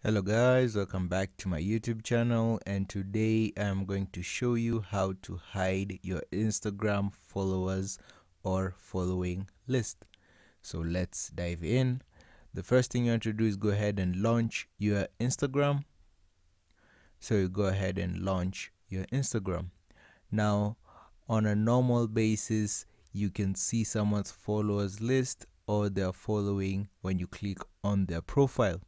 Hello guys, welcome back to my YouTube channel, and today I'm going to show you how to hide your Instagram followers or following list. So let's dive in. The first thing you want to do is go ahead and launch your Instagram. So you go ahead and launch your Instagram. Now, on a normal basis, you can see someone's followers list or their following when you click on their profile.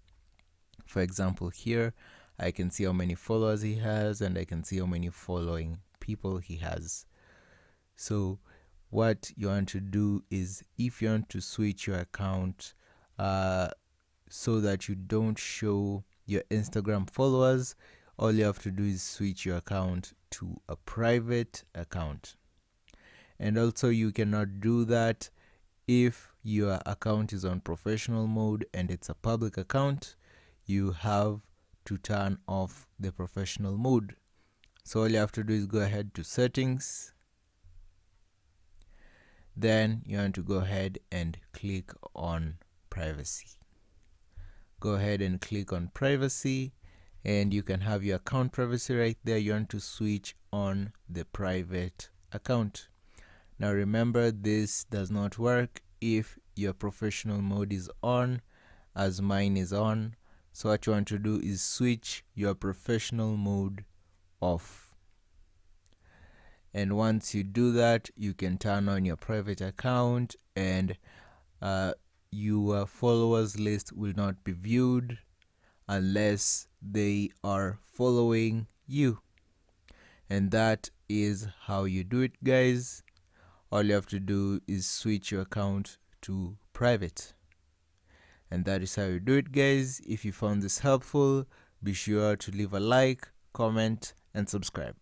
For example, here I can see how many followers he has, and I can see how many following people he has. So what you want to do is, if you want to switch your account so that you don't show your Instagram followers, all you have to do is switch your account to a private account. And also, you cannot do that if your account is on professional mode and it's a public account. You have to turn off the professional mode. So all you have to do is go ahead to settings. Then you want to go ahead and click on privacy. Go ahead and click on privacy, and you can have your account privacy right there. You want to switch on the private account. Now remember, this does not work if your professional mode is on, as mine is on. So what you want to do is switch your professional mode off. And once you do that, you can turn on your private account, and your followers list will not be viewed unless they are following you. And that is how you do it, guys. All you have to do is switch your account to private. And that is how you do it, guys. If you found this helpful, be sure to leave a like, comment, and subscribe.